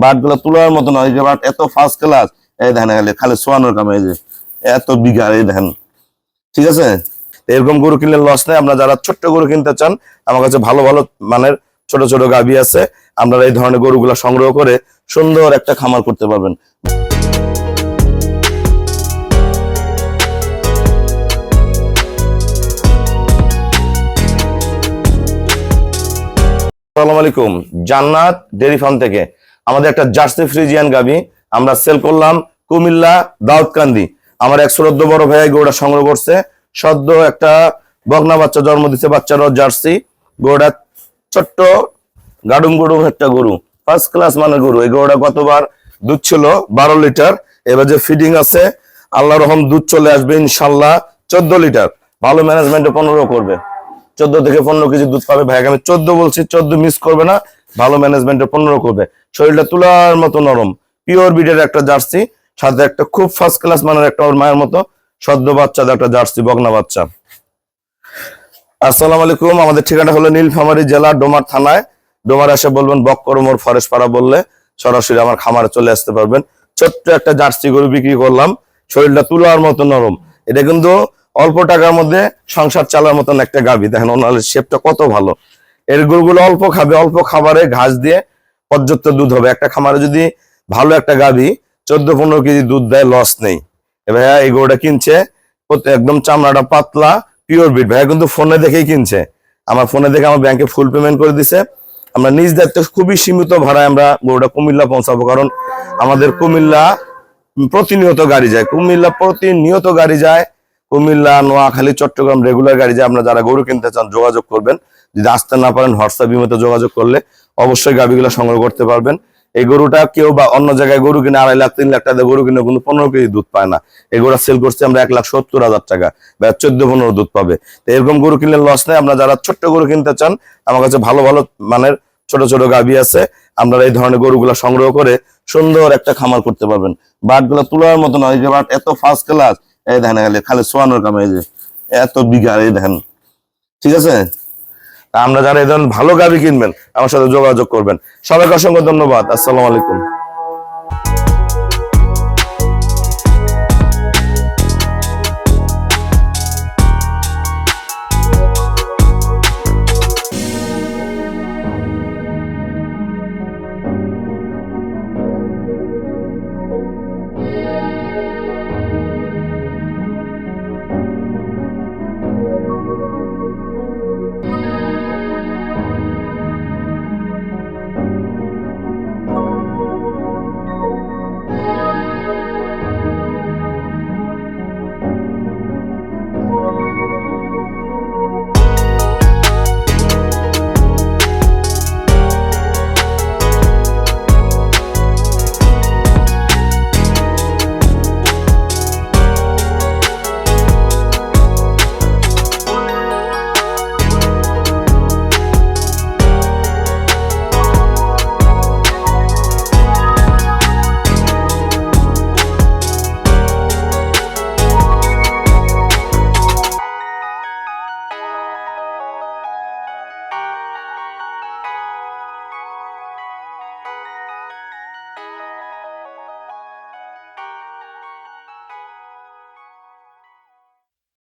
বাটগুলো তুলার মতো নয়, যে বাট এত ফার্স্ট ক্লাস। এই দেখেন খালি সোয়ানোর কাম, এই যে এত বিঘা, এই দেখেন। ঠিক আছে, এরকম গরু কিনলে লস নেই। আপনারা যারা ছোট্ট গরু কিনতে চান, আমার কাছে ভালো ভালো মানের ছোট ছোট গাভী আছে। আপনারা এই ধরনের গরুগুলা সংগ্রহ করে সুন্দর একটা খামার করতে পারবেন। আসসালামু আলাইকুম, জান্নাত ডেয়ারি ফার্ম থেকে আমাদের একটা জার্সি ফ্রিজিয়ান গাভী আমরা সেল করলাম কুমিল্লা দাউদকান্দি। আমার এক শ্রদ্ধ বড় ভাই গরুটা সংগ্রহ করছে, সদ্য একটা বকনা বাচ্চা জন্ম দিচ্ছে, বাচ্চারও জার্সি। গরুটা ছোট্ট গাডুম গরুম একটা গরু, ফার্স্ট ক্লাস মানের গরু। এই গরুটা গতবার দুধ ছিল 12 লিটার, এবার যে ফিডিং আছে আল্লাহ রহম দুধ চলে আসবে ইনশাল্লাহ 14 লিটার। ভালো ম্যানেজমেন্টে 15 করবে, 14 থেকে 15 কেজি দুধ পাবে। ভাই আমি 14 বলছি, 14 মিস করবে না, ভালো ম্যানেজমেন্টে 15 করবে। শরীরটা তুলার মতো নরম, পিওর বিডের একটা জার্সি, সাথে একটা খুব ফার্স্ট ক্লাস মানের একটা ওর মায়ের মতো সদ্য বাচ্চা একটা জার্সি বকনা বাচ্চা। আসসালামু আলাইকুম, আমাদের ঠিকানা হলো নীলফামারী জেলা ডোমার থানায়। ডোমার এসে বলবেন বক্করমোর ফরেস্ট পাড়া বললে সরাসরি আমার খামারে চলে আসতে পারবেন। ছোট্ট একটা জার্সি গরু বিক্রি করলাম, শরীরটা তুলার মতো নরম। এটা কিন্তু অল্প টাকার মধ্যে সংসার চালার মতন একটা গাভী। দেখেন ওনার শেপটা কত ভালো। এর গরুগুলো অল্প খাবে, অল্প খাবারে ঘাস দিয়ে পর্যাপ্ত দুধ হবে। একটা খামারে যদি ভালো একটা গাভী 14-15 কেজি দুধ দেয়, লস নেই। ভাইয়া এই গরুটা কিনছে, একদম চামড়াটা পাতলা, পিওর বিট। ভাইয়া কিন্তু ফোনে দেখেই কিনছে, আমার ফোনে দেখে আমার ব্যাংকে ফুল পেমেন্ট করে দিছে। আমরা নিজ দায়িত্বে খুবই সীমিত ভাড়ায় আমরা গরুটা কুমিল্লা পৌঁছাবো, কারণ আমাদের কুমিল্লা প্রতিনিয়ত গাড়ি যায়, কুমিল্লা নোয়াখালী চট্টগ্রাম রেগুলার গাড়ি যায়। আপনারা যারা গরু কিনতে চান যোগাযোগ করবেন, যদি আসতে না পারেন হোয়াটসঅ্যাপ ইমোতে যোগাযোগ করলে অবশ্যই গাভীগুলো সংগ্রহ করতে পারবেন। এই গরুটা কেউ বা অন্য জায়গায় গরু কিনে 2.5 লাখ 3 লাখ টাকা গরু কিনে কিন্তু 15 কেজি দুধ পায় না। এই গরুটা সেল করছি আমরা 1,70,000 টাকা, বা 14-15 দুধ পাবে। তো এরকম গরু কিনলে লস নেই। আপনারা যারা ছোট্ট গরু কিনতে চান, আমার কাছে ভালো ভালো মানের ছোট ছোট গাভী আছে। আপনারা এই ধরনের গরুগুলা সংগ্রহ করে সুন্দর একটা খামার করতে পারবেন। বাটগুলা তুলার মতো নয়, যে বাট এত ফার্স্ট ক্লাস। এই দেখেন খালি সোয়ানোর কাম, এই যে এত বিঘা, এই দেখেন। ঠিক আছে, আমরা যারা এই ধরনের ভালো গাভী কিনবেন আমার সাথে যোগাযোগ করবেন। সবাইকে অসংখ্য ধন্যবাদ। আসসালামু আলাইকুম।